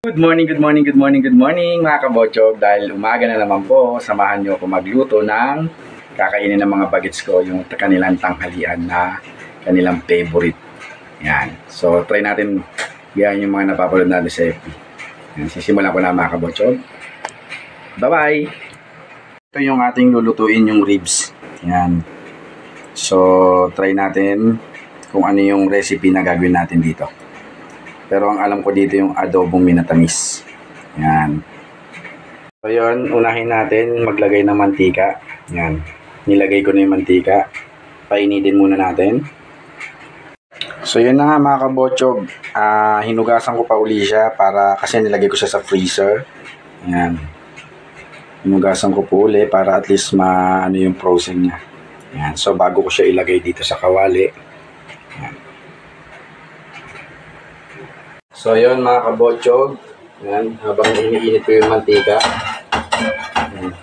Good morning, good morning, good morning, good morning mga kabochog. Dahil umaga na naman po, samahan nyo ako magluto ng kakainin ng mga bagets ko, yung kanilang tanghalian na kanilang favorite. Yan. So, try natin gayahin yung mga napapanood natin sa FB. Yan. Sisimulan ko na mga kabochog. Bye-bye! Ito yung ating lulutuin, yung ribs. Yan. So, try natin kung ano yung recipe na gagawin natin dito. Pero ang alam ko dito yung adobong minatamis. Yan. So yun, unahin natin maglagay ng mantika. Yan. Nilagay ko na yung mantika. Painitin muna natin. So yun na nga mga kabochog. Hinugasan ko pa uli siya para kasi nilagay ko siya sa freezer. Yan. Hinugasan ko po uli para at least ano yung frozen niya. Yan. So bago ko siya ilagay dito sa kawali. Yan. So yun mga kabochog, yan, habang iniinit ko yung mantika, yan.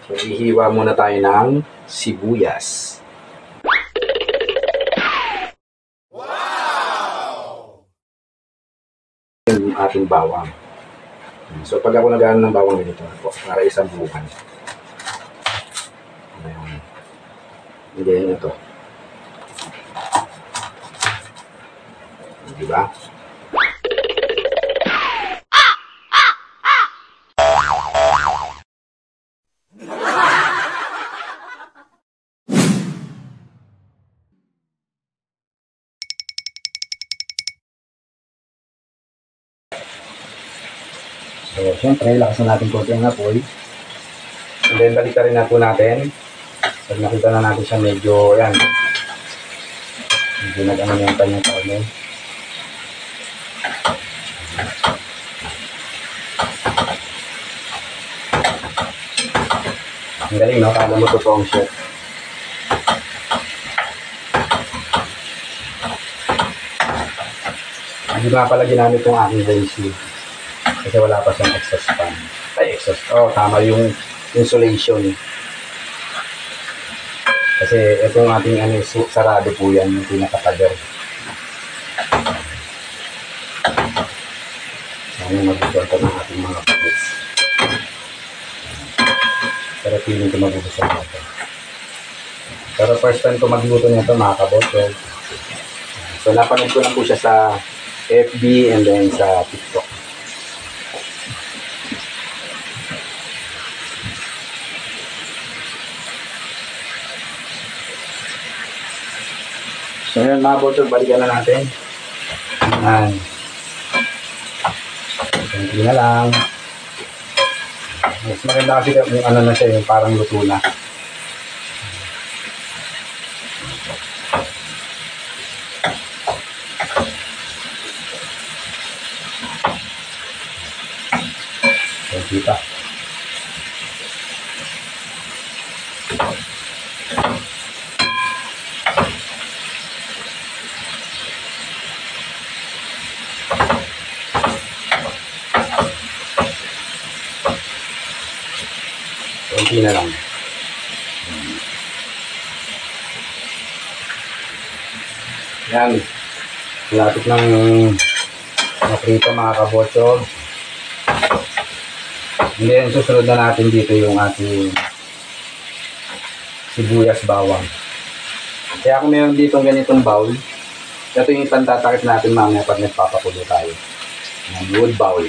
So ihiwa muna tayo ng sibuyas. Wow! Yung ating bawang. So pag ako nag-ano ng bawang ganito, para isang buwan. Ayan. And then ito. Diba? So, syempre, lakasan natin konti ang apoy. And then, balik rin na po natin. Pag nakita na natin siya medyo, yan. Medyo nag-ano yung kanyang kaunay. Ang galing, no? Kala mo totoong chef. Hindi nga pala ginamit yung aking range kasi wala pa siyang exhaust fan. Ay, exhaust. Oh, tama yung insulation. Kasi itong ating sarado po yan, yung pinaka-pader. Sana magbibigyan ko ng ating mga bagets. Pero feeling ko magugustuhan natin. Pero first time ko magluto nito mga kabochog. So napanood ko lang po siya sa FB and then sa TikTok. So yun mga kabochog, balikan na natin. Ayan. Kunti na lang. Mas maganda kasi yung ano na siya, yung parang luto na. Kunti pa. Kunti na lang. Yan. Malapit ng maprito mga kabochog. And then susunod na natin dito yung ating sibuyas bawang. Kaya kung meron dito ganitong bowl, ito yung pantatakip natin mamaya pag nagpapakulo tayo. Yan, wood bowl.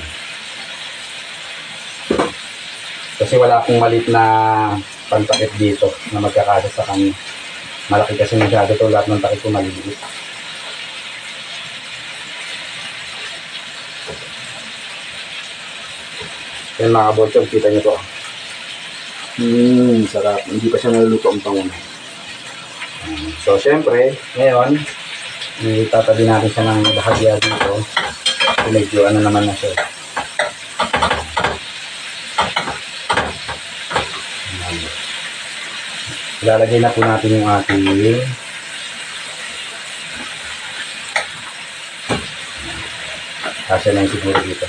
Kasi wala akong malit na pantakip dito na magkakasa sa kanya. Malaki kasi masyado ito, lahat ng takip ko maliliit. Yan mga kabochog, kita nyo to. Sarap. Hindi pa siya naluluto ang panguna. So syempre, ngayon, itatabi natin siya ng bahagya dito. So medyo ano naman na siya. Ilalagay na po natin yung ating kasi na yung siguro dito.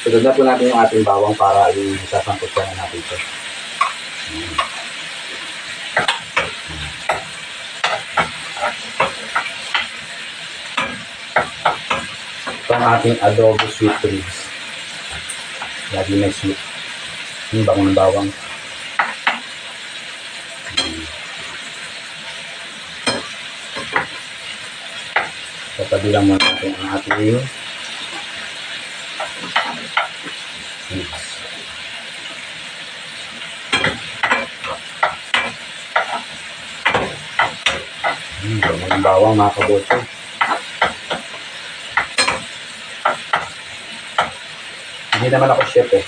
Sunod na po natin yung ating bawang para isasangkot na natin ito. ang ating adobo sweet ribs. Lagi may sweet. Yung bango ng bawang. Tatabilang muna natin ang ating ribs. Bango ng bawang mga kabotso. Hindi naman ako chef eh.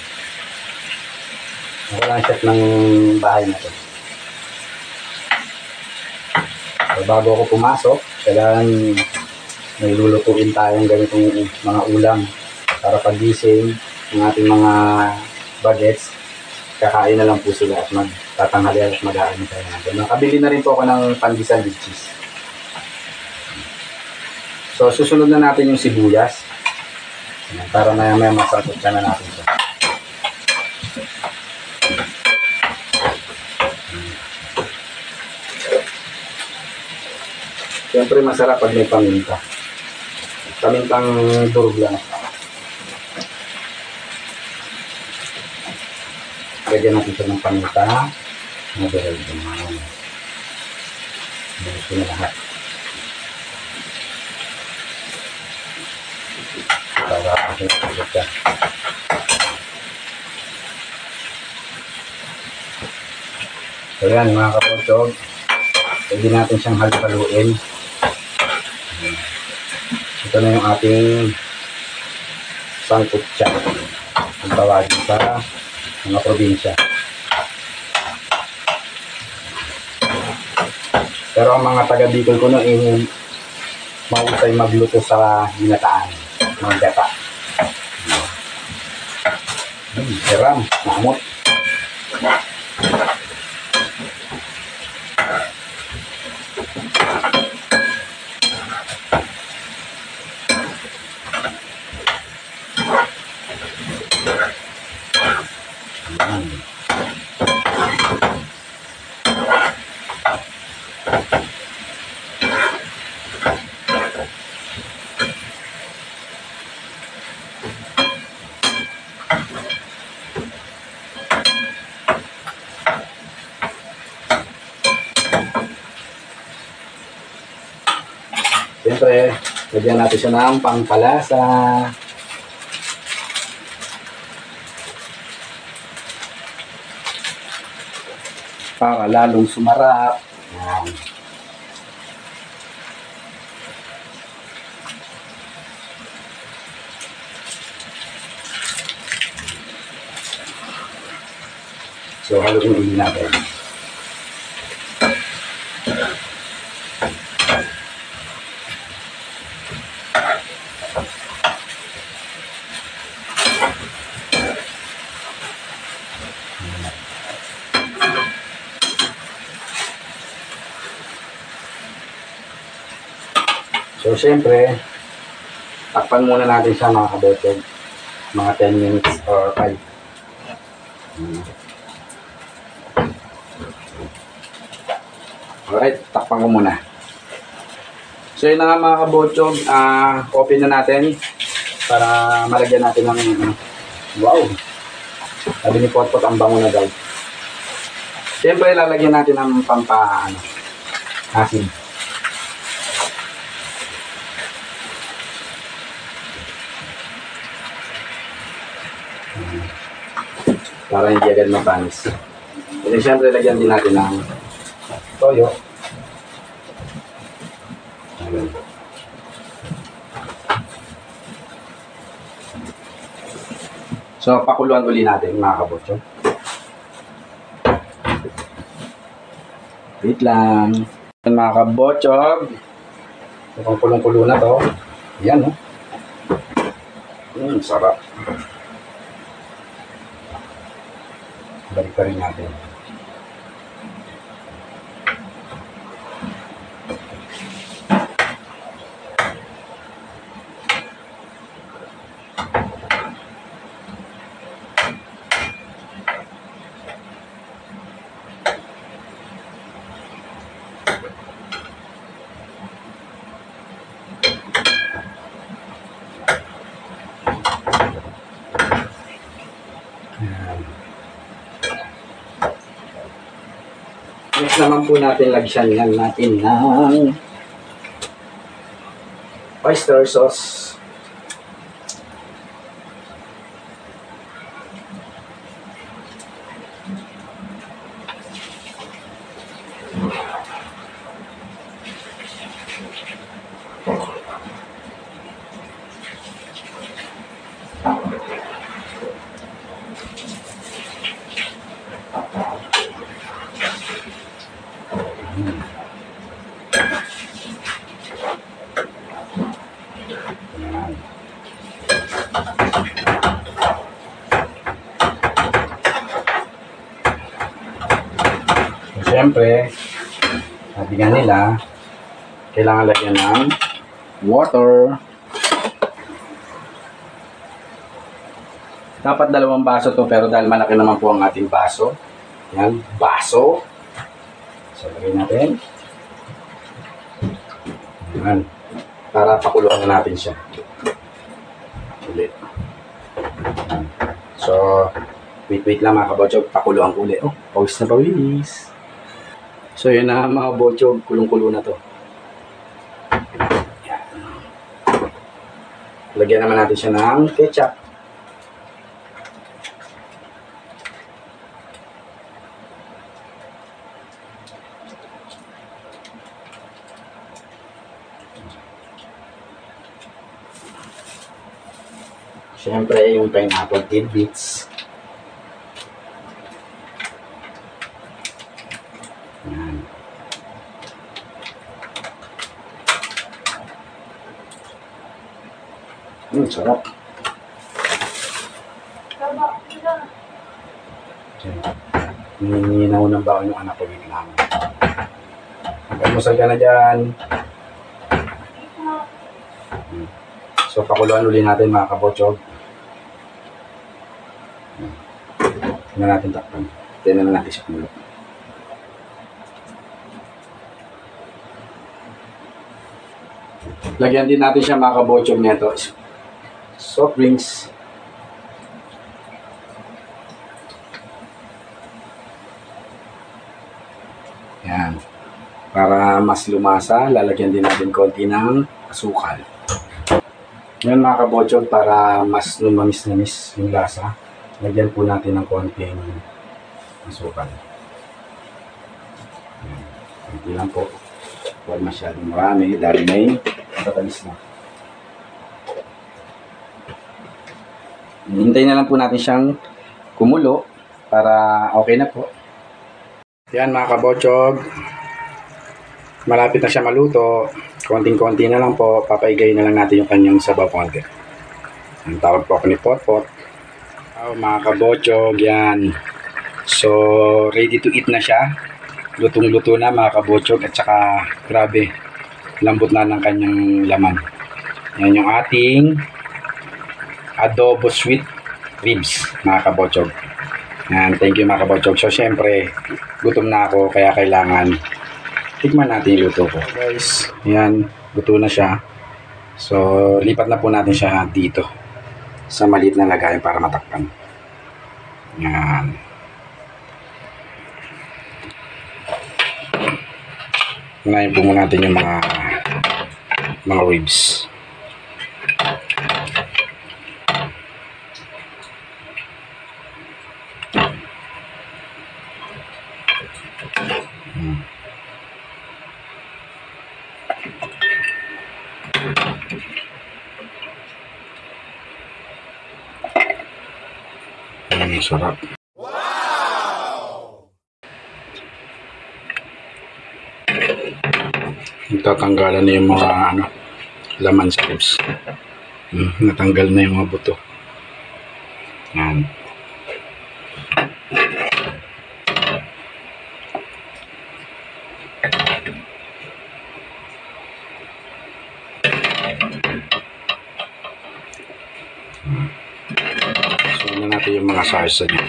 Ako lang chef ng bahay na to. So, bago ako pumasok, kailangan may lulutuin tayong ganitong mga ulam para pagising ng ating mga bagets. Kakain na lang po sila at magtatanghali at mag-aano tayo natin. Nakabili na rin po ako ng pandesal with cheese. So, susunod na natin yung sibuyas. Ayan, para maya-maya masarap na natin siya. Siyempre masarap pag may paminta. Pamintang durog lang. Lagyan natin siya ng paminta. Madurog naman. Bukas ko na lahat. Para aking pagkat siya. So yan mga kapotog. Pwede natin siyang haluin. Ito na yung ating sangkutsa. Ang tawagin sa mga probinsya. Pero ang mga taga Bicol ko noon mahusay magluto sa ginataan. Mga gata. Seram. Namot. Siyempre, lagyan natin siya ng pangpalasa. Para lalong sumarap. Yan. So, haluin ulit natin. So, siyempre, takpan muna natin siya mga kabotog. Mga 10 minutes or 5. Alright, takpan ko muna. So, yun na nga mga kabotog. Open na natin para malagyan natin ng wow! Sabi ni Potpot, ang bango na daw. Siyempre, lalagyan natin ng asin. Para hindi agad mapanis. Then siyempre lagyan din natin ng toyo. Ayan. So pakuluan ulit natin mga kabotso. Wait lang. Mga kabotso. So kung kulong-kulo na to. Yan oh. Sarap. Balik pa rin natin. Next naman po natin, lagyan yan natin ng oyster sauce. Siyempre, sabi nga nila, kailangan lagyan ng water. Dapat 2 baso to, pero dahil malaki naman po ang ating baso. Yan, baso. So, lagyan natin. Yan. Para pakuluan na natin siya. Ulit. So, wait lang mga kabotsog, pakuluan ko ulit. Oh, pawis na pawis. So, yun na mga kabotsog, kulong-kulo na to. Yan. Lagyan naman natin siya ng ketchup. Siyempre, yung pineapple tidbits. Yan. Sarap. Hininaw ng baon yung anak ko yung namin. Mag-almusal ka na dyan. So, pakuluan ulit natin mga kabotsog. Tingnan natin takpan. Tingnan natin siya kumulo. Lagyan din natin siya mga kabotsog nito. Soft drinks. Yan. Para mas lumasa, lalagyan din natin konti ng asukal. Yan mga kabotsog, para mas lumamis-namis yung lasa. Lagyan po natin ng konting asukal. Konti lang po. Huwag masyadong marami dahil may tatamis na. Hintayin na lang po natin siyang kumulo para okay na po. Yan mga kabotsog. Malapit na siya maluto. Konting-konti na lang po. Papaigay na lang natin yung kanyang sabaw konti. Ang tawag po ako ni Potpot. Mga kabotsog, yan. So, ready to eat na siya. Lutong-luto na mga kabotsog. At saka, grabe, lambot na ng kanyang laman. Yan yung ating adobo sweet ribs, mga kabotsog. Yan, thank you mga kabotsog. So, syempre, gutom na ako, kaya kailangan tikman natin yung luto ko. Guys, yan, luto na siya. So, lipat na po natin siya dito sa maliit na lagayan para matakpan. Yan. Unahin po muna natin yung mga ribs. Sarap. Wow! Tatanggalan na yung mga laman sa ribs. Natanggal na yung mga buto. Yan. So, natin yung mga salsa niya.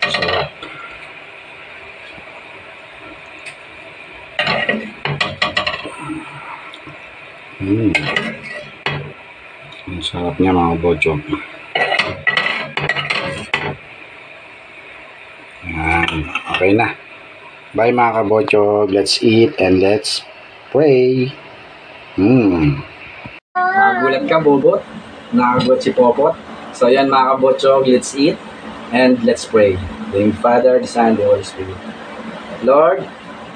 Sarap. Ang sarap niya mga kabotsog. Yan. Okay na. Bye mga kabochog. Let's eat and let's pray. Nakagulat ka, Bobot? Nakagulat si Popot? So yan mga kabochog, let's eat and let's pray. The Father, the Son, the Holy Spirit. Lord,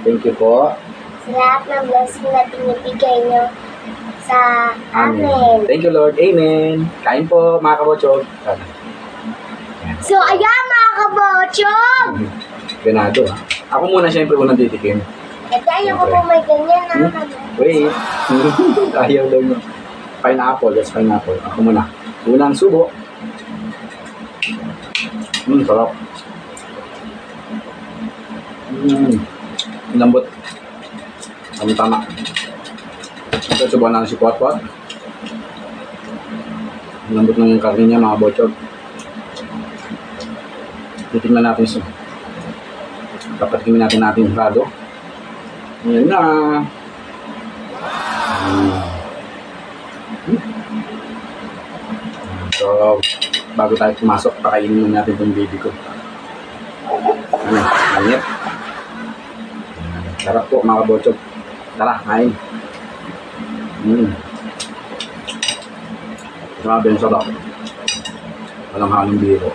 thank you po. Sa lahat ng blessing na binibigay niyo sa amin. Thank you, Lord. Amen. Kain po mga kabochog. So, ayan mga kabochog! Ganado ha. Ako muna siyempre unang titikim. Kasi ayaw ko po may ganyan na. Wait. Ayaw daw nyo. Pineapple. That's pineapple. Ako muna. Unang subo. Sarap. Lambot. Tama. Ito, subuhan natin si Pot-Pot. Lambot ng karne niya, mga bochog. Titignan natin siya. Dapat kimin natin yung rado. Ayan na. So, bago tayo pumasok, pakainin muna natin itong baby ko. Mainit. Sarap po mga kabochog. Tara, kain. Grabe yung sarap. Walang halong biro.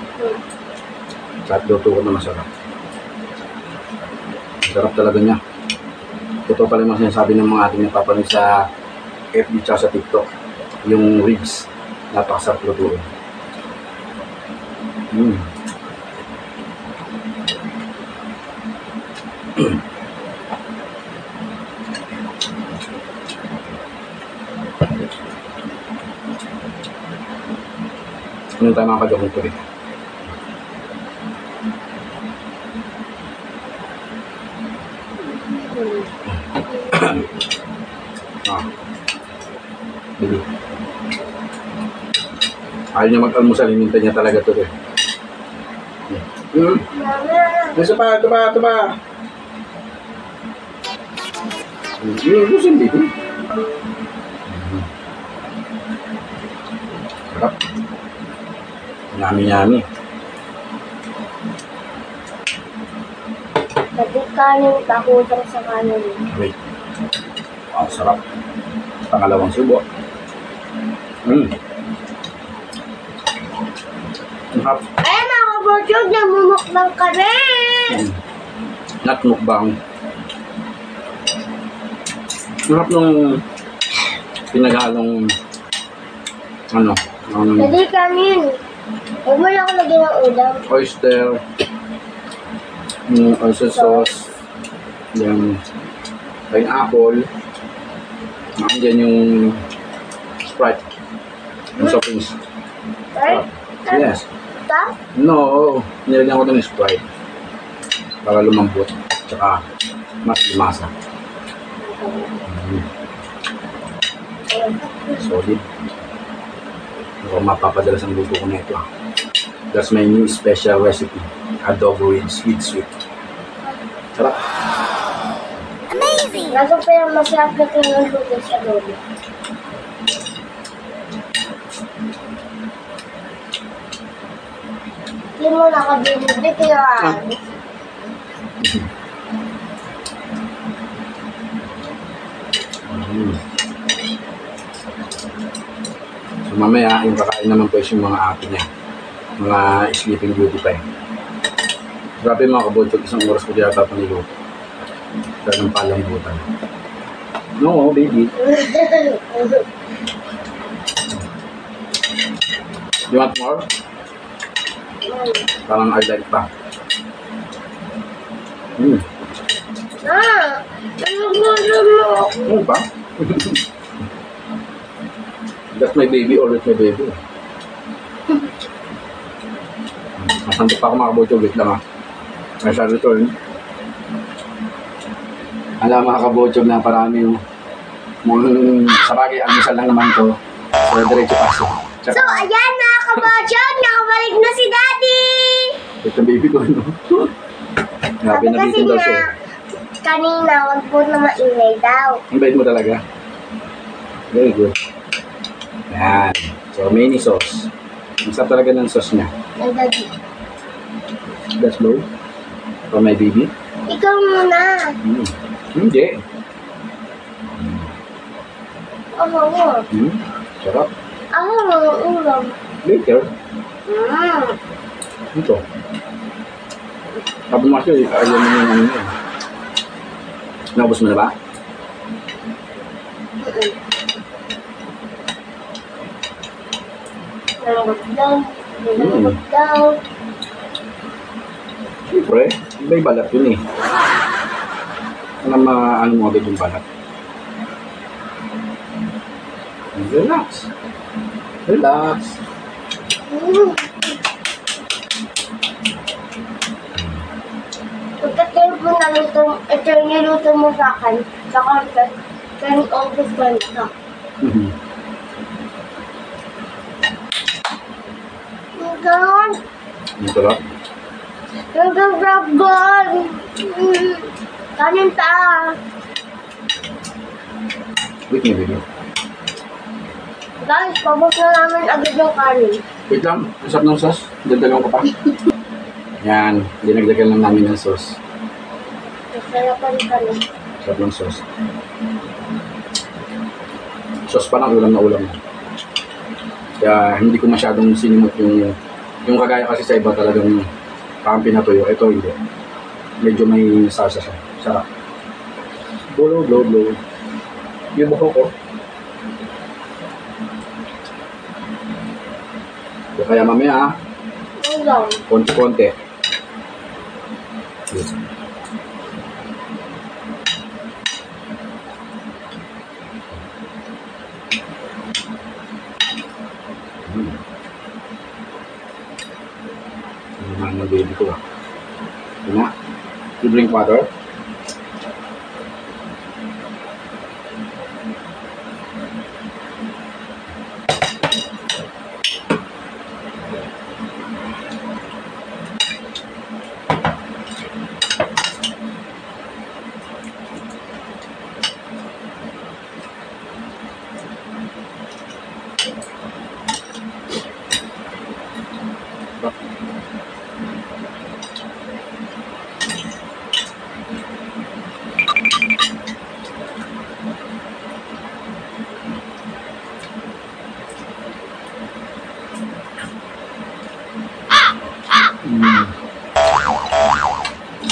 Kahit luto ko na masarap. Sarap talaga niya. Ito pala yung sinasabi ng mga ating napapanood sa FB tsaka sa TikTok. Yung ribs. Napakasarap lutuin. Ano tayo mga kajokong tuloy? Bibi. Ayaw niya mag-almusal, hinintay niya talaga ito eh. Ito pa. Lusin dito. Sarap. Yummy. Pati kanin, takutang sa kanin. Wait. Wow, sarap. Pangalawang subo. Sarap. Ayan mga kabochog, namumukbang ka rin! Not mukbang. Sarap nung pinaghalong Dali kanin. Huwag mo lang lagyan ng ulam. oyster, oyster sauce, yung pineapple, nandiyan yung Sprite, yung soft drinks. Right? Yes. Ito? No, nilagyan ko ng Sprite para lumambot, tsaka mas lumasa. Solid. Ako mapapadala sa luto ko na ito. That's my new special recipe. Adobo with sweet. Sarap. Amazing! Nasa pa yung masarap na tinuluto sa adobo. Hindi mo nakabinibig yan. So mamaya, yung kakain naman po yung mga ate niya. Mga sleeping beauty pa eh. Grabe mga kabochog, isang oras ko dito paniluto. Kaya ng palambutan. No, baby. You want more? Parang I like pa. Ano pa? That's my baby, always my baby. Masantok pa ako mga kabochog, wait lang I shall return. Alam mga kabochog na parami yung sa bagay, almusal lang naman to. So, diretso pasok. So, ayan mga kabochog, nakabalik na si Daddy! Ito baby ko, no? Grabe na dito daw siya. Kanina, wag po na maingay daw. Ang bait mo talaga. Very good. Yan. So, mini sauce. Ang sarap talaga ng sauce niya. Ang Daddy. That's low. For my baby. Ikaw muna. Hindi. Ako mo. Sarap. Ako mo ang ulam. Later. Ito. Sabi mo kasi, ayaw mo yung ano yun. Naubos mo na ba? Nalungkot daw. Nalungkot daw. Siyempre, may balat yun eh. Ano ano mo agad yung balat? Relax. Relax. Pagkatapos mo naluto, ito yung niluto mo sa akin. Sa content. Kaya ubos ko na. Hanggang. Ang sarap. Hanggang dragon. Kanin pa. Wait nga, baby. Guys, pabos na namin agad yung kanin. Wait lang, usap ng sauce. Dagdagan ko pa. Yan, dinagdagan lang namin ng sauce. Masarap pa rin kanin. Usap ng sauce. Sauce pa lang, ulam na ulam. Kaya hindi ko masyadong sinimot yung kagaya kasi sa iba talagang parang pinatuyo. Ito hindi. Medyo may salsa siya. Sarap. Blow, blow, blow. Yung buko ko. Kaya mamaya, Ulam. konti-konti. Ano na baby ko ah. Yun na. You drink water?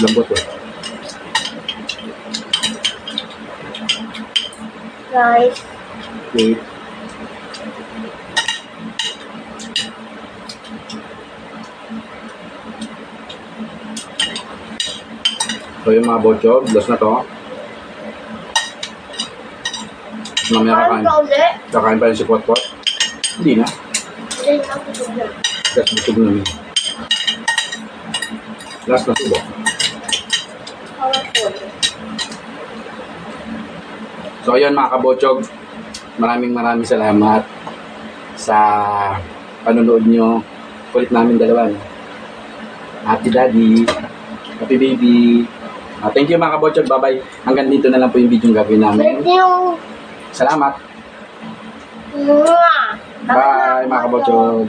Lambot eh. Guys. Wait. So yung mga bochog, last na to. Mamaya Parang ka ulit. kakain pa rin si Pot Pot. Hindi na. Hindi na ako na. Last busog namin. Last na subo. Powerful. So ayun mga kabochog, maraming salamat sa panonood nyo. Kulit namin dalawa. No? Happy Daddy, Happy Baby. Thank you mga kabochog, bye-bye. Hanggang dito na lang po yung video yung gagawin namin. Thank you. Salamat. Mwah. Bye mga kabochog.